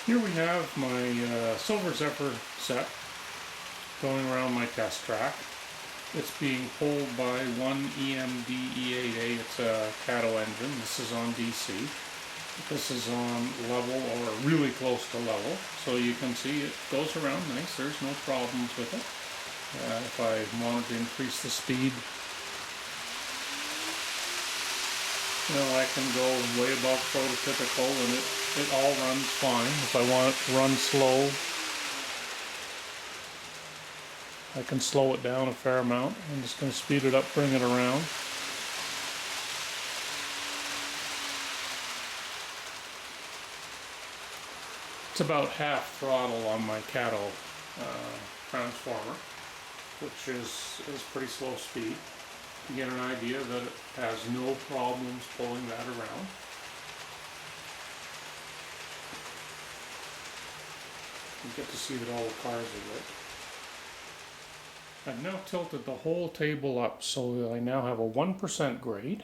Here we have my Silver Zephyr set going around my test track. It's being pulled by one EMD E8A. It's a Cato engine. This is on DC. This is on level or really close to level. So you can see it goes around nice. There's no problems with it. If I wanted to increase the speed, I can go way above prototypical and it all runs fine. If I want it to run slow, I can slow it down a fair amount. I'm just going to speed it up, bring it around. It's about half throttle on my Cato transformer, which is pretty slow speed. You get an idea that it has no problems pulling that around. You get to see that all the cars are lit. I've now tilted the whole table up so I now have a 1% grade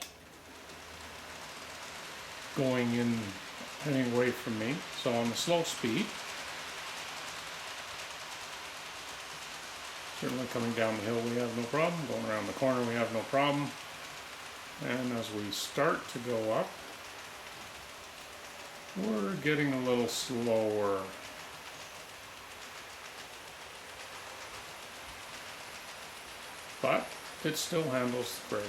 going in, heading away from me. So on the slow speed, certainly coming down the hill we have no problem, going around the corner we have no problem, and as we start to go up, we're getting a little slower. But it still handles the grade.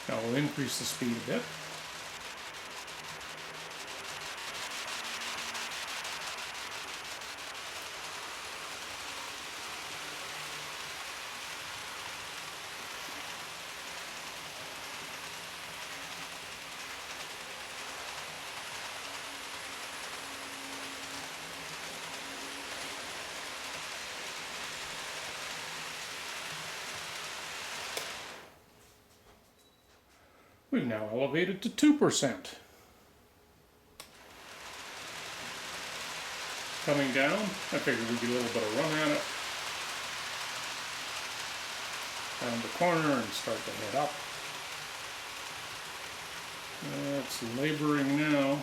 Now we'll increase the speed a bit. We've now elevated to 2%. Coming down, I figured we'd get a little bit of run at it. Down the corner and start to head up. It's laboring now.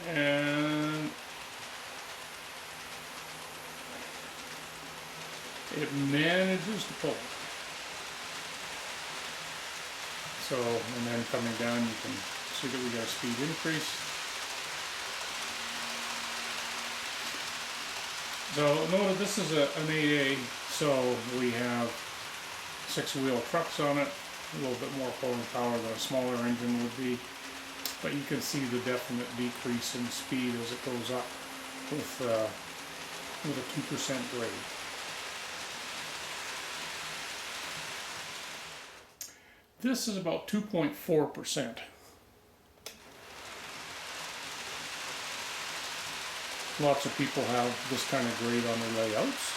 And it manages to pull. So, and then coming down you can see that we got a speed increase. So note this is an 8A, so we have 6-wheel trucks on it, a little bit more pulling power than a smaller engine would be, but you can see the definite decrease in speed as it goes up with a 2% grade. This is about 2.4%. Lots of people have this kind of grade on their layouts.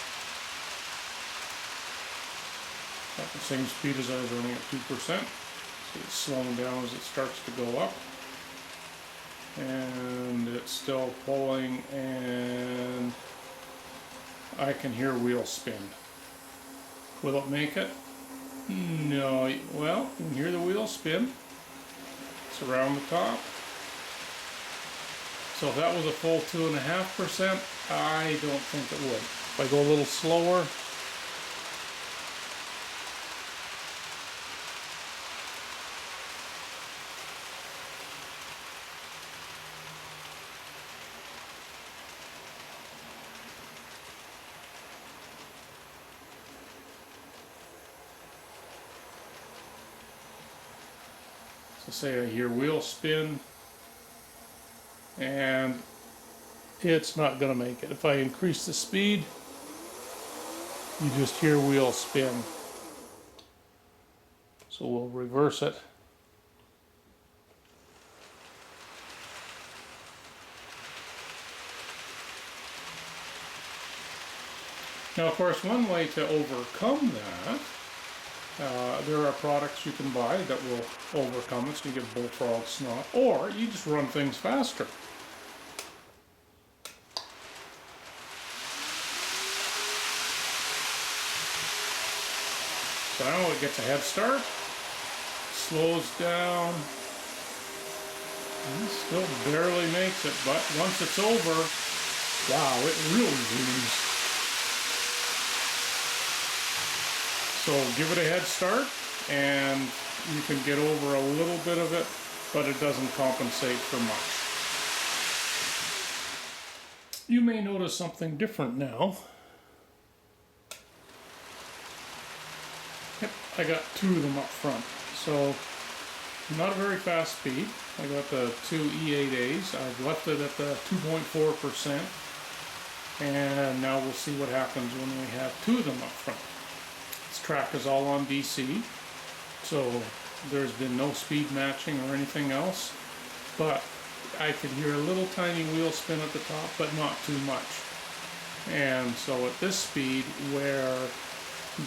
At the same speed as I was running at 2%. So it's slowing down as it starts to go up. And it's still pulling, and I can hear wheels spin. Will it make it? No, well, you can hear the wheels spin. It's around the top. So if that was a full 2.5%, I don't think it would. If I go a little slower, so say I hear wheel spin, and it's not going to make it. If I increase the speed, you just hear wheel spin. So we'll reverse it. Now, of course, one way to overcome that, there are products you can buy that will overcome it, so you get bullfrog snot, or you just run things faster. So now it gets a head start, slows down, and still barely makes it, but once it's over, wow, it really zooms. So give it a head start, and you can get over a little bit of it, but it doesn't compensate for much. You may notice something different now. Yep, I got two of them up front. So, not a very fast speed. I got the two E8As. I've left it at the 2.4%. And now we'll see what happens when we have two of them up front. This track is all on DC. So, there's been no speed matching or anything else. But I could hear a little tiny wheel spin at the top, but not too much. And so at this speed, where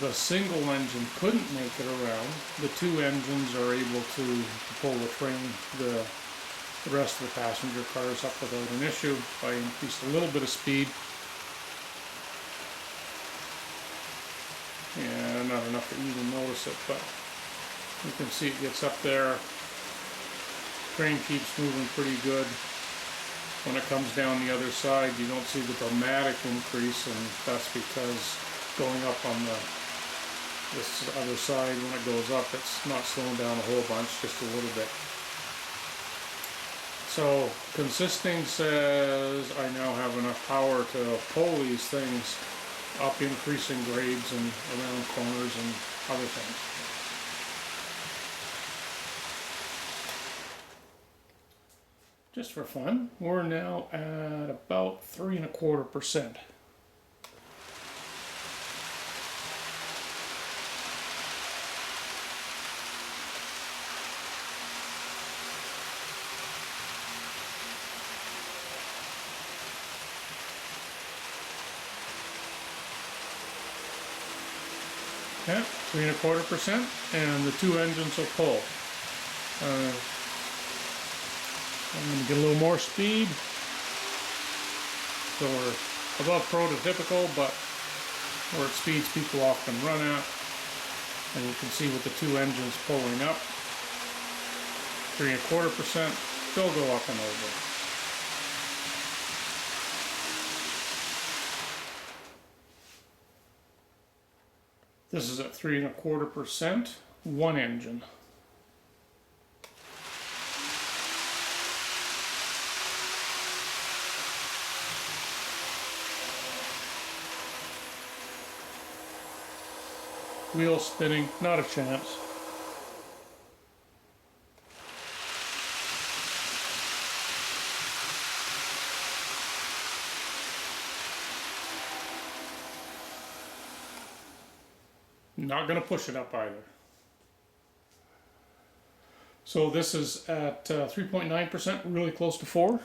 the single engine couldn't make it around, the two engines are able to pull the train, the rest of the passenger cars up without an issue. If I increased a little bit of speed, and not enough to even notice it, but you can see it gets up there. Train keeps moving pretty good. When it comes down the other side, you don't see the dramatic increase, and that's because going up on this other side, when it goes up, it's not slowing down a whole bunch, just a little bit. So Consisting says I now have enough power to pull these things up increasing grades and around corners and other things. Just for fun, we're now at about 3.25%. Yeah, 3.25%, and the two engines will pull. I'm going to get a little more speed. So we're above prototypical, but we're at speeds people often run at. And you can see with the two engines pulling up, 3.25%, they'll go up and over. This is at 3.25%, one engine. Wheel spinning, not a chance. Not going to push it up either. So this is at 3.9%, really close to 4.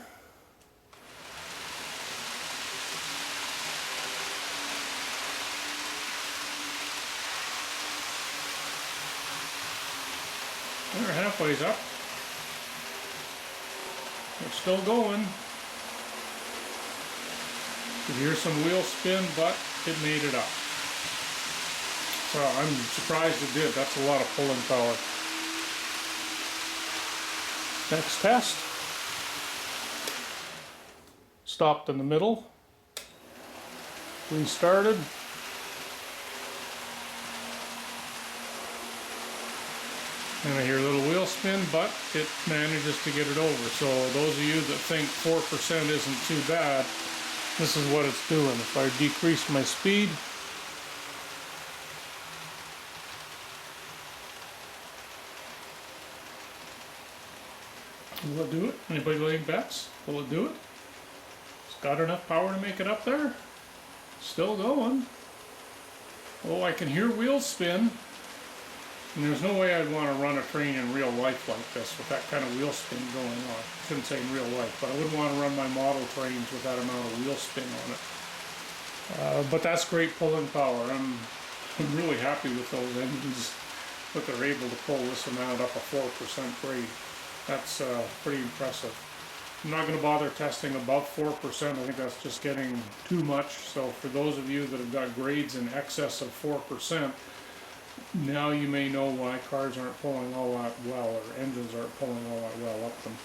We're halfway up. We're still going. You hear some wheel spin, but it made it up. So I'm surprised it did. That's a lot of pulling power. Next test. Stopped in the middle. Restarted. And I hear a little wheel spin, but it manages to get it over. So those of you that think 4% isn't too bad, this is what it's doing. If I decrease my speed, will it do it? Anybody laying bets? Will it do it? It's got enough power to make it up there. Still going. Oh, I can hear wheels spin. And there's no way I'd want to run a train in real life like this with that kind of wheel spin going on. I shouldn't say in real life, but I wouldn't want to run my model trains with that amount of wheel spin on it. But that's great pulling power. I'm really happy with those engines, that they're able to pull this amount up a 4% grade. That's pretty impressive. I'm not going to bother testing above 4%. I think that's just getting too much. So for those of you that have got grades in excess of 4%, Now you may know why cars aren't pulling all that well, or engines aren't pulling all that well up them.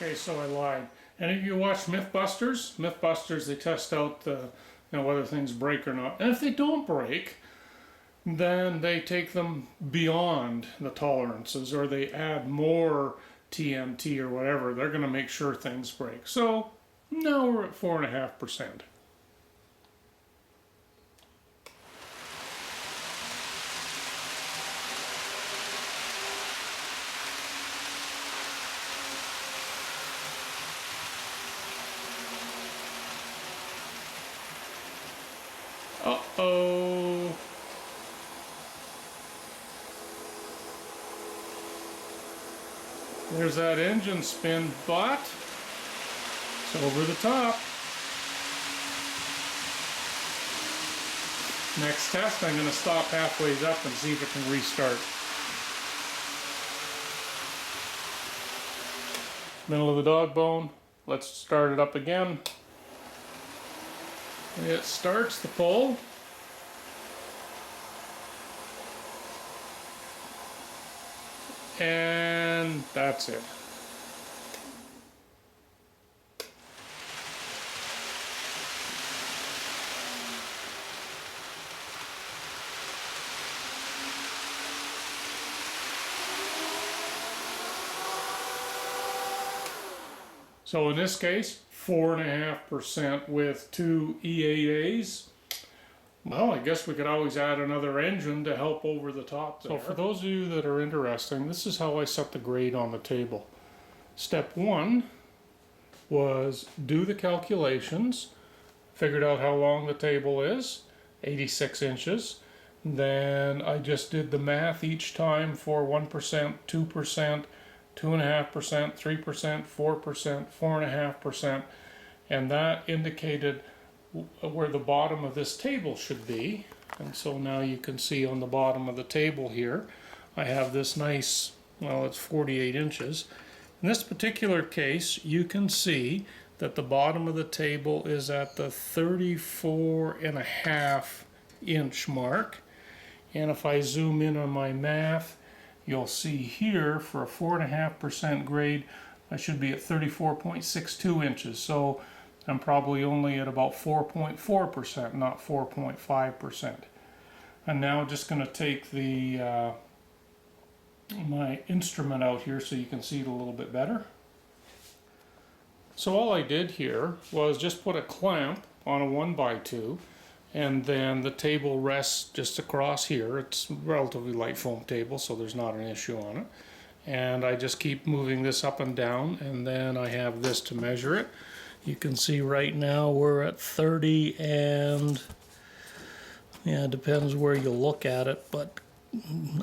Okay, so I lied. And if you watch Mythbusters, they test out whether things break or not. And if they don't break, then they take them beyond the tolerances, or they add more TMT or whatever. They're going to make sure things break. So now we're at 4.5%. Uh-oh. There's that engine spin, but it's over the top. Next test, I'm going to stop halfway up and see if it can restart. Middle of the dog bone. Let's start it up again. It starts the pull. And that's it. So in this case, 4.5% with 2 E8As. Well, I guess we could always add another engine to help over the top there. So for those of you that are interested, this is how I set the grade on the table. Step 1 was do the calculations, figured out how long the table is, 86 inches. Then I just did the math each time for 1%, 2%, 2.5%, 3%, 4%, 4.5%, and that indicated where the bottom of this table should be. And so now you can see on the bottom of the table here, I have this nice, well, it's 48 inches. In this particular case, you can see that the bottom of the table is at the 34.5 inch mark. And if I zoom in on my math, you'll see here for a 4.5% grade, I should be at 34.62 inches. So I'm probably only at about 4.4%, not 4.5%. I'm now just going to take the my instrument out here so you can see it a little bit better. So all I did here was just put a clamp on a 1x2, and then the table rests just across here. It's a relatively light foam table, so there's not an issue on it. And I just keep moving this up and down, and then I have this to measure it. You can see right now we're at 30 and, yeah, it depends where you look at it, but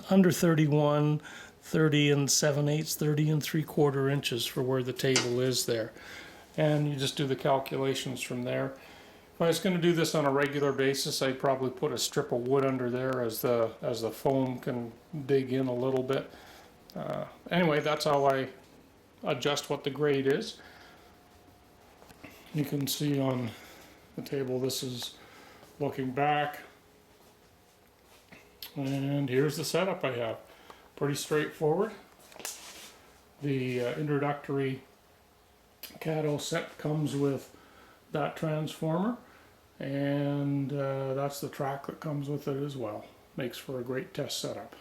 under 31, 30 and 7/8, 30 and 3/4 inches for where the table is there. And you just do the calculations from there. If I was going to do this on a regular basis, I'd probably put a strip of wood under there as the foam can dig in a little bit. Anyway, that's how I adjust what the grade is. You can see on the table this is looking back. And here's the setup I have. Pretty straightforward. The introductory Caddo set comes with that transformer, and that's the track that comes with it as well. Makes for a great test setup.